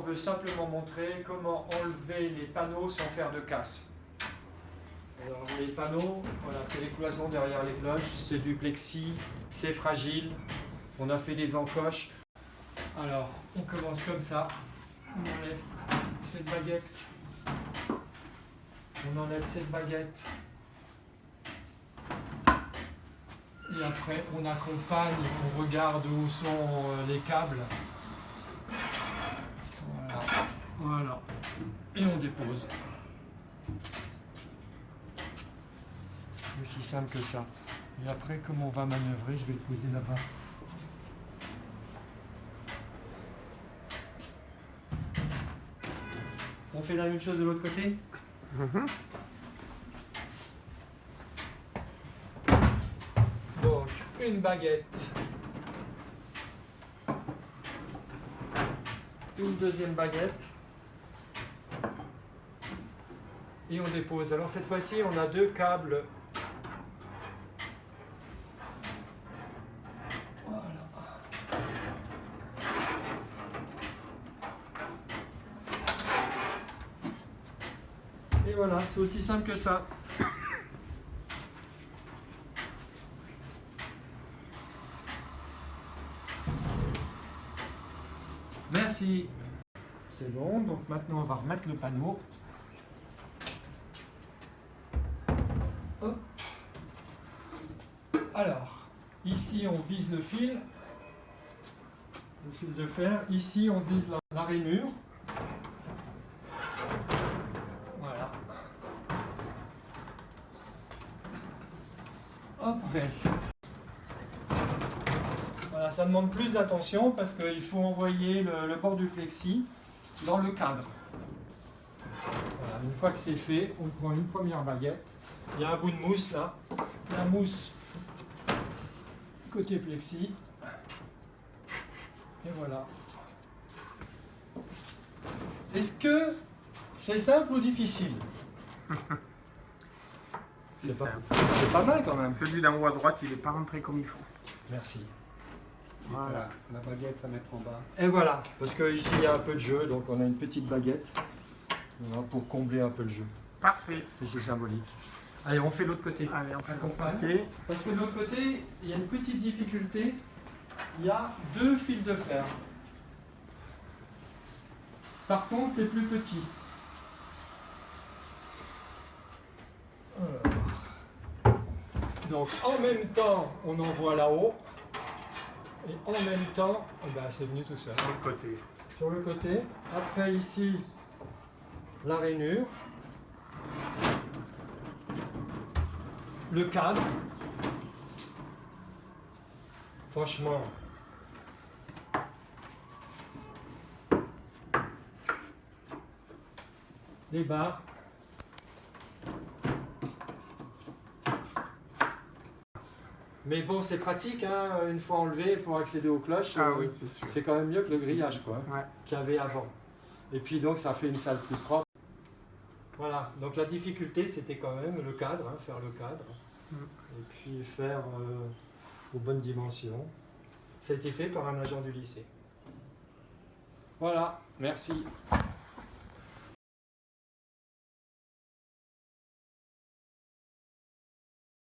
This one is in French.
on veut simplement montrer comment enlever les panneaux sans faire de casse. Alors les panneaux, voilà, c'est les cloisons derrière les cloches, c'est du plexi, c'est fragile. On a fait des encoches. Alors, on commence comme ça. On enlève cette baguette. On enlève cette baguette. Et après, on accompagne, on regarde où sont les câbles. Voilà. Voilà. Et on dépose. Aussi simple que ça. Et après, comme on va manœuvrer, je vais le poser là-bas. On fait la même chose de l'autre côté? Donc, une baguette. Une deuxième baguette. Et on dépose. Alors cette fois-ci, on a deux câbles. Voilà. Et voilà, c'est aussi simple que ça. Merci. C'est bon, donc maintenant on va remettre le panneau. Hop. Alors, ici on vise le fil de fer. Ici on vise la rainure. Voilà. Après. Voilà, ça demande plus d'attention parce qu'il faut envoyer le bord du plexi dans le cadre. Voilà, une fois que c'est fait, on prend une première baguette. Il y a un bout de mousse là. La mousse côté plexi. Et voilà. Est-ce que c'est simple ou difficile? C'est pas mal quand même. Celui d'en haut à droite, il n'est pas rentré comme il faut. Merci. Voilà, la baguette à mettre en bas. Et voilà, parce qu'ici il y a un peu de jeu, donc on a une petite baguette voilà, pour combler un peu le jeu. Parfait. Et c'est symbolique. Allez, on fait l'autre côté. Allez, on fait l'autre Accompagne. côté. Parce que de l'autre côté, il y a une petite difficulté. Il y a deux fils de fer. Par contre, c'est plus petit. Alors. Donc, en même temps, on envoie là-haut. Et en même temps, eh ben, c'est venu tout seul. Sur le côté. Sur le côté. Après, ici, la rainure. Le cadre. Franchement. Les barres. Mais bon, c'est pratique, hein, une fois enlevé pour accéder aux cloches. Ah oui, c'est sûr. C'est quand même mieux que le grillage, quoi, Ouais. qu'il y avait avant. Et puis donc, ça fait une salle plus propre. Voilà, donc la difficulté, c'était quand même le cadre, hein, faire le cadre. Et puis faire aux bonnes dimensions. Ça a été fait par un agent du lycée. Voilà, merci.